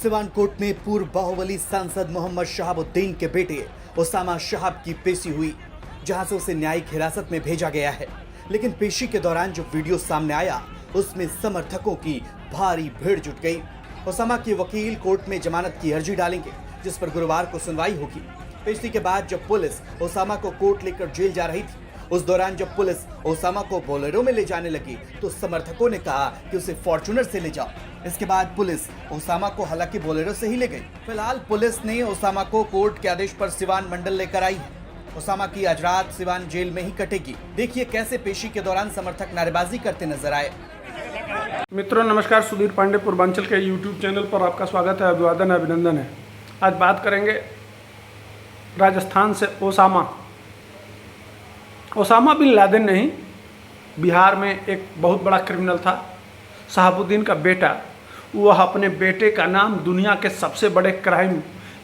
Siwan court में पूर्व बाहुबली सांसद मोहम्मद शहाबुद्दीन के बेटे ओसामा शहाब की पेशी हुई, जहां से उसे न्यायिक हिरासत में भेजा गया है। लेकिन पेशी के दौरान जो वीडियो सामने आया उसमें समर्थकों की भारी भीड़ जुट गई। ओसामा के वकील कोर्ट में जमानत की अर्जी डालेंगे, जिस पर गुरुवार को सुनवाई होगी। पेशी के बाद जब पुलिस ओसामा को कोर्ट लेकर जेल जा रही थी, उस दौरान जब पुलिस ओसामा को बोलेरो में ले जाने लगी तो समर्थकों ने कहा कि उसे फॉर्च्यूनर से ले जाओ। इसके बाद पुलिस ओसामा को हालांकि बोलेरो से ही ले गई। फिलहाल पुलिस ने ओसामा को कोर्ट के आदेश पर सिवान मंडल लेकर आई है। ओसामा की आज रात सिवान जेल में ही कटेगी। देखिए कैसे पेशी के दौरान समर्थक नारेबाजी करते नजर आए। मित्रों नमस्कार, सुधीर पांडे पूर्वांचल के यूट्यूब चैनल पर आपका स्वागत है, अभिवादन अभिनंदन है। आज बात करेंगे राजस्थान से ओसामा बिन लादेन नहीं, बिहार में एक बहुत बड़ा क्रिमिनल था शहाबुद्दीन का बेटा। वह अपने बेटे का नाम दुनिया के सबसे बड़े क्राइम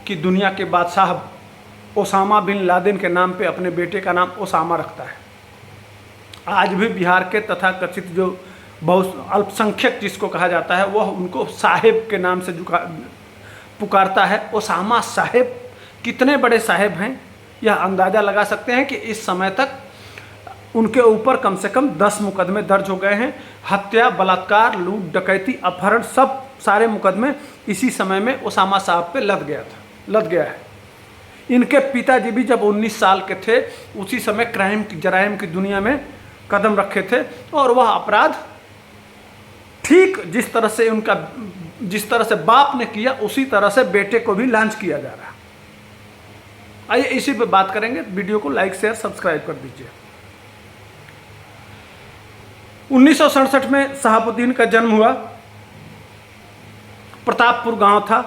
की दुनिया के बादशाह ओसामा बिन लादेन के नाम पे अपने बेटे का नाम ओसामा रखता है। आज भी बिहार के तथाकथित जो बहुत अल्पसंख्यक जिसको कहा जाता है, वह उनको साहेब के नाम से पुकारता है। ओसामा साहेब कितने बड़े साहेब हैं, यह अंदाज़ा लगा सकते हैं कि इस समय तक उनके ऊपर कम से कम 10 मुकदमे दर्ज हो गए हैं। हत्या, बलात्कार, लूट, डकैती, अपहरण, सब सारे मुकदमे इसी समय में ओसामा साहब पे लद गया है। इनके पिताजी भी जब 19 साल के थे, उसी समय जराइम की दुनिया में कदम रखे थे और वह अपराध ठीक जिस तरह से बाप ने किया, उसी तरह से बेटे को भी लॉन्च किया जा रहा है। आइए इसी पे बात करेंगे। वीडियो को लाइक शेयर सब्सक्राइब कर दीजिए। 1967 में शहाबुद्दीन का जन्म हुआ। प्रतापपुर गांव था।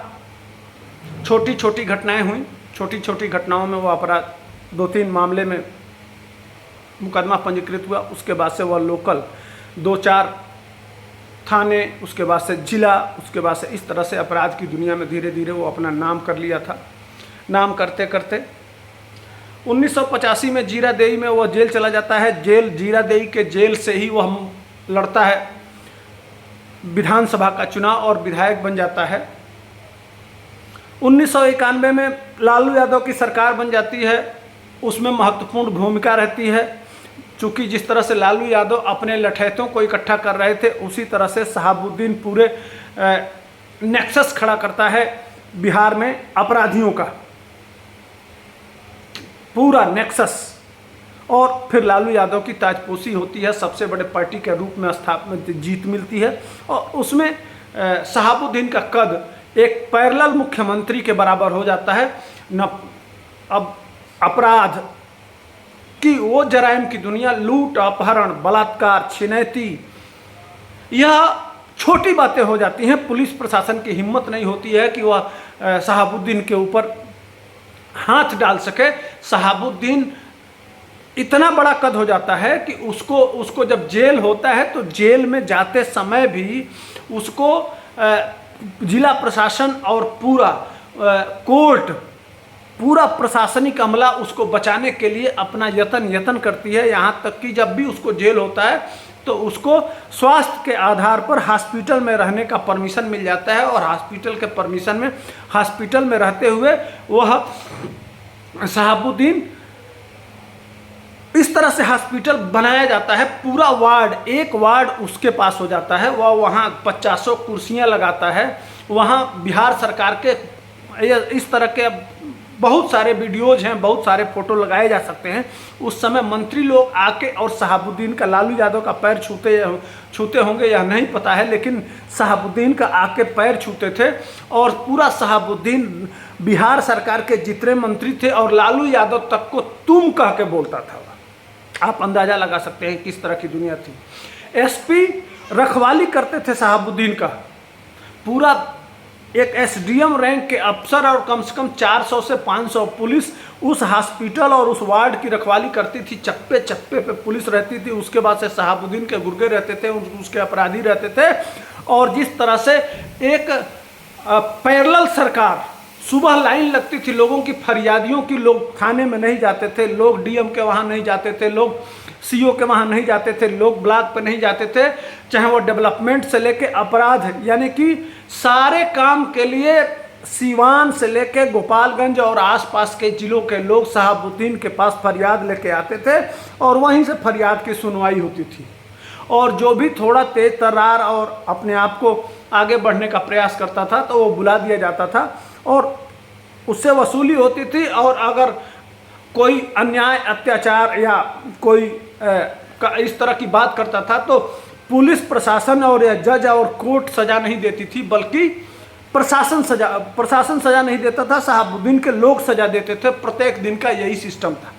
छोटी छोटी घटनाएं हुई, छोटी छोटी घटनाओं में वो अपराध 2-3 मामले में मुकदमा पंजीकृत हुआ। उसके बाद से वह लोकल 2-4 थाने, उसके बाद से जिला, उसके बाद से इस तरह से अपराध की दुनिया में धीरे धीरे वो अपना नाम कर लिया था। नाम करते करते 1985 में जीरादेई में वह जेल चला जाता है। जीरादेई के जेल से ही वह लड़ता है विधानसभा का चुनाव और विधायक बन जाता है। 1991 में लालू यादव की सरकार बन जाती है। उसमें महत्वपूर्ण भूमिका रहती है, चूँकि जिस तरह से लालू यादव अपने लठैतों को इकट्ठा कर रहे थे, उसी तरह से शहाबुद्दीन पूरे नेक्सस खड़ा करता है बिहार में अपराधियों का, पूरा नेक्सस। और फिर लालू यादव की ताजपोशी होती है, सबसे बड़े पार्टी के रूप में जीत मिलती है। और उसमें शहाबुद्दीन का कद एक पैरेलल मुख्यमंत्री के बराबर हो जाता है। न अब अपराध की वो जराइम की दुनिया, लूट, अपहरण, बलात्कार, छिनैती, यह छोटी बातें हो जाती हैं। पुलिस प्रशासन की हिम्मत नहीं होती है कि वह शहाबुद्दीन के ऊपर हाथ डाल सके। शहाबुद्दीन इतना बड़ा कद हो जाता है कि उसको जब जेल होता है तो जेल में जाते समय भी उसको जिला प्रशासन और पूरा कोर्ट, पूरा प्रशासनिक अमला उसको बचाने के लिए अपना यत्न करती है। यहाँ तक कि जब भी उसको जेल होता है तो उसको स्वास्थ्य के आधार पर हॉस्पिटल में रहने का परमिशन मिल जाता है। और हॉस्पिटल में रहते हुए वह शहाबुद्दीन, इस तरह से हॉस्पिटल बनाया जाता है, पूरा वार्ड, एक वार्ड उसके पास हो जाता है। वह वहाँ 50 कुर्सियाँ लगाता है। वहाँ बिहार सरकार के इस तरह के बहुत सारे वीडियोज हैं, बहुत सारे फोटो लगाए जा सकते हैं। उस समय मंत्री लोग आके और शहाबुद्दीन का, लालू यादव का पैर छूते होंगे या नहीं पता है, लेकिन शहाबुद्दीन का आके पैर छूते थे। और पूरा शहाबुद्दीन बिहार सरकार के जितने मंत्री थे और लालू यादव तक को तुम कह के बोलता था। आप अंदाज़ा लगा सकते हैं किस तरह की दुनिया थी। एसपी रखवाली करते थे शहाबुद्दीन का, पूरा एक एसडीएम रैंक के अफसर और कम से कम 400 से 500 पुलिस उस हॉस्पिटल और उस वार्ड की रखवाली करती थी। चप्पे चप्पे पे पुलिस रहती थी। उसके बाद से शहाबुद्दीन के गुर्गे रहते थे, उसके अपराधी रहते थे। और जिस तरह से एक पैरेलल सरकार, सुबह लाइन लगती थी लोगों की फरियादियों की, लोग थाने में नहीं जाते थे, लोग डीएम के वहाँ नहीं जाते थे, लोग सीओ के वहाँ नहीं जाते थे, लोग ब्लॉक पे नहीं जाते थे, चाहे वो डेवलपमेंट से लेके अपराध, यानी कि सारे काम के लिए सीवान से लेके गोपालगंज और आसपास के जिलों के लोग शहाबुद्दीन के पास फरियाद लेके आते थे और वहीं से फरियाद की सुनवाई होती थी। और जो भी थोड़ा तेज तर्रार और अपने आप को आगे बढ़ने का प्रयास करता था तो वो बुला दिया जाता था और उससे वसूली होती थी। और अगर कोई अन्याय, अत्याचार या कोई इस तरह की बात करता था तो पुलिस प्रशासन और या जज और कोर्ट सजा नहीं देती थी, बल्कि प्रशासन सजा नहीं देता था, शहाबुद्दीन के लोग सजा देते थे। प्रत्येक दिन का यही सिस्टम था।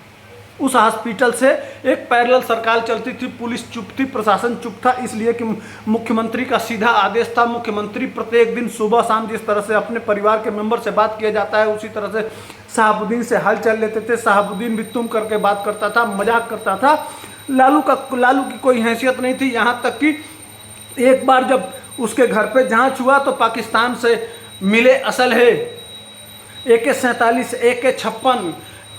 उस हॉस्पिटल से एक पैरेलल सरकार चलती थी, पुलिस चुप थी, प्रशासन चुप था, इसलिए कि मुख्यमंत्री का सीधा आदेश था। मुख्यमंत्री प्रत्येक दिन सुबह शाम जिस तरह से अपने परिवार के मेंबर से बात किया जाता है उसी तरह से शहाबुद्दीन से हाल चल लेते थे। शहाबुद्दीन भी तुम करके बात करता था, मजाक करता था। लालू की कोई हैसियत नहीं थी, यहाँ तक कि एक बार जब उसके घर पे जांच हुआ तो पाकिस्तान से मिले असलहे AK-47, AK-56।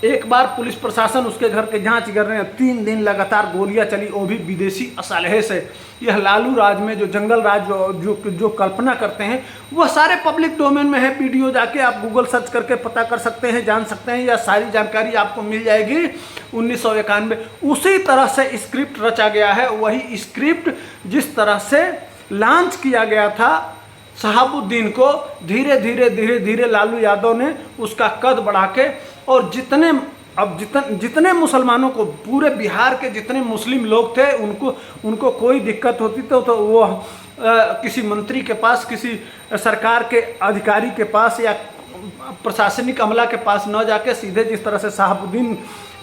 एक बार पुलिस प्रशासन उसके घर के जांच कर रहे हैं, 3 दिन लगातार गोलियां चली, वो भी विदेशी असलहे से। यह लालू राज में जो जंगल राज जो कल्पना करते हैं वह सारे पब्लिक डोमेन में है। वीडियो जाके आप गूगल सर्च करके पता कर सकते हैं, जान सकते हैं, यह सारी जानकारी आपको मिल जाएगी। 1991 उसी तरह से स्क्रिप्ट रचा गया है। वही स्क्रिप्ट जिस तरह से लॉन्च किया गया था शहाबुद्दीन को, धीरे धीरे लालू यादव ने उसका कद बढ़ा के, और जितने मुसलमानों को, पूरे बिहार के जितने मुस्लिम लोग थे उनको कोई दिक्कत होती तो वो किसी मंत्री के पास, किसी सरकार के अधिकारी के पास या प्रशासनिक अमला के पास न जाके सीधे जिस तरह से शहाबुद्दीन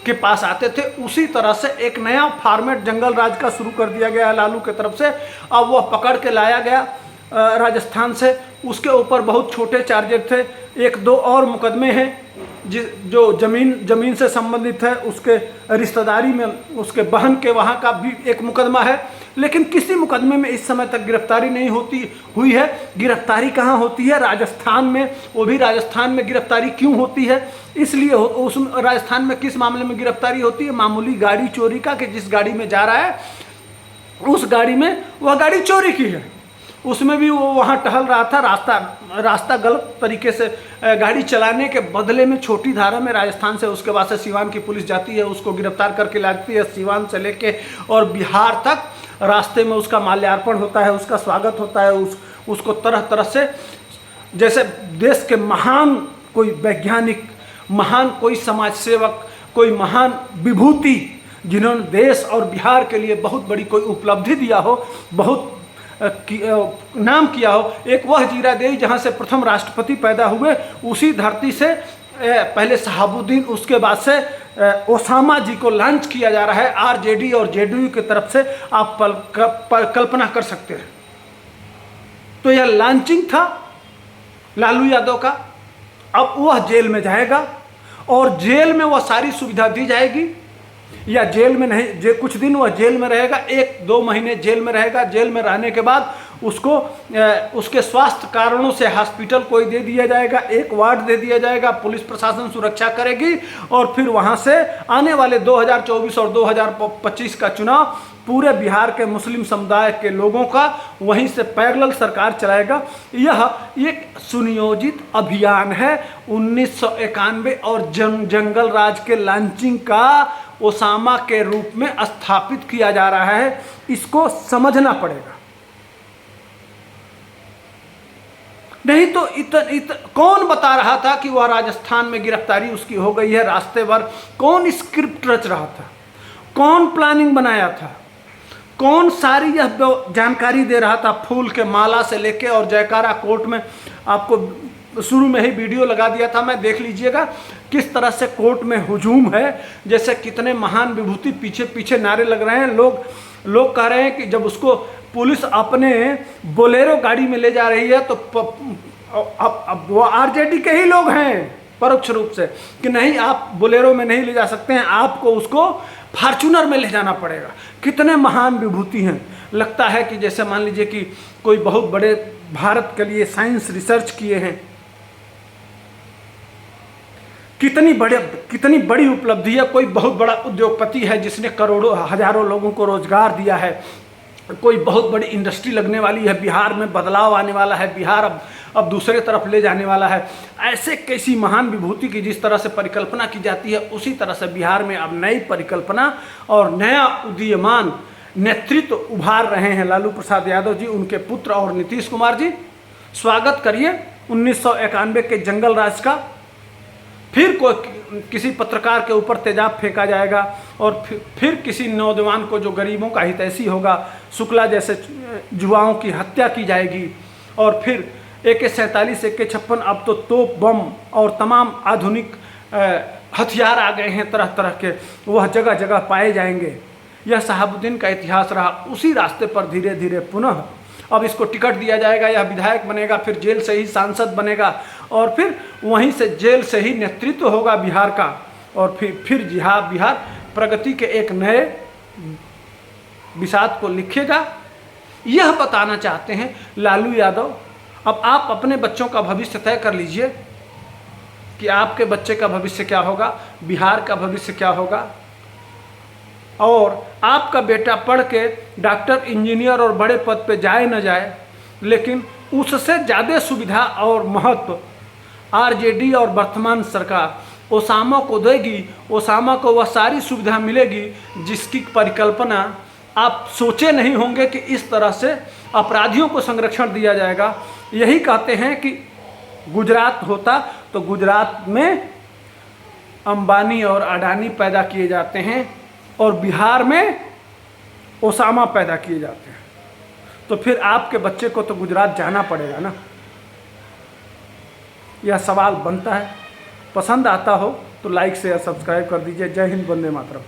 के पास आते थे, उसी तरह से एक नया फॉर्मेट जंगल राज का शुरू कर दिया गया लालू के तरफ से। अब वह पकड़ के लाया गया राजस्थान से। उसके ऊपर बहुत छोटे चार्जेस थे। 1-2 और मुकदमे हैं जो जमीन से संबंधित है, उसके रिश्तेदारी में उसके बहन के वहाँ का भी एक मुकदमा है। लेकिन किसी मुकदमे में इस समय तक गिरफ्तारी नहीं हुई है। गिरफ्तारी कहाँ होती है? राजस्थान में। वो भी राजस्थान में गिरफ्तारी क्यों होती है? इसलिए उस राजस्थान में किस मामले में गिरफ्तारी होती है? मामूली गाड़ी चोरी का, कि जिस गाड़ी में जा रहा है उस गाड़ी में, वह गाड़ी चोरी की है, उसमें भी वो वहाँ टहल रहा था। रास्ता गलत तरीके से गाड़ी चलाने के बदले में छोटी धारा में राजस्थान से उसके बाद से सीवान की पुलिस जाती है, उसको गिरफ्तार करके लाती है। सीवान से लेके और बिहार तक रास्ते में उसका माल्यार्पण होता है, उसका स्वागत होता है। उसको तरह तरह से, जैसे देश के महान कोई वैज्ञानिक, महान कोई समाज सेवक, कोई महान विभूति जिन्होंने देश और बिहार के लिए बहुत बड़ी कोई उपलब्धि दिया हो, बहुत नाम किया हो। एक वह जीरादेई जहाँ से प्रथम राष्ट्रपति पैदा हुए, उसी धरती से पहले शहाबुद्दीन, उसके बाद से ओसामा जी को लॉन्च किया जा रहा है RJD और JDU की तरफ से। आप कल्पना कर सकते हैं। तो यह लॉन्चिंग था लालू यादव का। अब वह जेल में जाएगा और जेल में वह सारी सुविधा दी जाएगी, या जेल में नहीं, कुछ दिन वह जेल में रहेगा, 1-2 महीने जेल में रहेगा। जेल में रहने के बाद उसको उसके स्वास्थ्य कारणों से हॉस्पिटल कोई दे दिया जाएगा, एक वार्ड दे दिया जाएगा, पुलिस प्रशासन सुरक्षा करेगी। और फिर वहाँ से आने वाले 2024 और 2025 का चुनाव पूरे बिहार के मुस्लिम समुदाय के लोगों का वहीं से पैरेलल सरकार चलाएगा। यह एक सुनियोजित अभियान है। 1991 और जंगल राज के लॉन्चिंग का ओसामा के रूप में स्थापित किया जा रहा है। इसको समझना पड़ेगा, नहीं तो कौन बता रहा था कि वह राजस्थान में गिरफ्तारी उसकी हो गई है? रास्ते भर कौन स्क्रिप्ट रच रहा था? कौन प्लानिंग बनाया था? कौन सारी यह जानकारी दे रहा था? फूल के माला से लेके और जयकारा कोर्ट में आपको शुरू में ही वीडियो लगा दिया था, मैं देख लीजिएगा किस तरह से कोर्ट में हुजूम है। जैसे कितने महान विभूति पीछे पीछे नारे लग रहे हैं। लोग कह रहे हैं कि जब उसको पुलिस अपने बोलेरो गाड़ी में ले जा रही है तो अब वो RJD के ही लोग हैं परोक्ष रूप से, कि नहीं आप बोलेरो में नहीं ले जा सकते हैं, आपको उसको फॉर्च्यूनर में ले जाना पड़ेगा। कितने महान विभूति हैं। लगता है कि जैसे मान लीजिए कि कोई बहुत बड़े भारत के लिए साइंस रिसर्च किए हैं। कितनी बड़ी उपलब्धि है। कोई बहुत बड़ा उद्योगपति है जिसने करोड़ों हजारों लोगों को रोजगार दिया है, कोई बहुत बड़ी इंडस्ट्री लगने वाली है, बिहार में बदलाव आने वाला है, बिहार अब दूसरे तरफ ले जाने वाला है। ऐसे कैसी महान विभूति की जिस तरह से परिकल्पना की जाती है, उसी तरह से बिहार में अब नई परिकल्पना और नया उदीयमान नेतृत्व उभार रहे हैं लालू प्रसाद यादव जी, उनके पुत्र और नीतीश कुमार जी। स्वागत करिए 1991 के जंगल राज का। फिर किसी पत्रकार के ऊपर तेजाब फेंका जाएगा और फिर किसी नौजवान को जो गरीबों का हितैषी होगा, शुक्ला जैसे युवाओं की हत्या की जाएगी। और फिर AK-47 AK-56 अब तो तोप बम और तमाम आधुनिक हथियार आ गए हैं तरह तरह के, वह जगह जगह पाए जाएंगे। यह शहाबुद्दीन का इतिहास रहा। उसी रास्ते पर धीरे धीरे पुनः अब इसको टिकट दिया जाएगा, यह विधायक बनेगा, फिर जेल से ही सांसद बनेगा और फिर वहीं से जेल से ही नेतृत्व होगा बिहार का। और फिर बिहार प्रगति के एक नए विषाद को लिखेगा। यह बताना चाहते हैं लालू यादव। अब आप अपने बच्चों का भविष्य तय कर लीजिए कि आपके बच्चे का भविष्य क्या होगा, बिहार का भविष्य क्या होगा। और आपका बेटा पढ़ के डॉक्टर, इंजीनियर और बड़े पद पे जाए न जाए, लेकिन उससे ज़्यादा सुविधा और महत्व RJD और वर्तमान सरकार ओसामा को देगी। ओसामा को वह सारी सुविधा मिलेगी जिसकी परिकल्पना आप सोचे नहीं होंगे कि इस तरह से अपराधियों को संरक्षण दिया जाएगा। यही कहते हैं कि गुजरात होता तो गुजरात में अंबानी और अडानी पैदा किए जाते हैं और बिहार में ओसामा पैदा किए जाते हैं। तो फिर आपके बच्चे को तो गुजरात जाना पड़ेगा ना। यह सवाल बनता है। पसंद आता हो तो लाइक शेयर सब्सक्राइब कर दीजिए। जय हिंद, वंदे मातरम।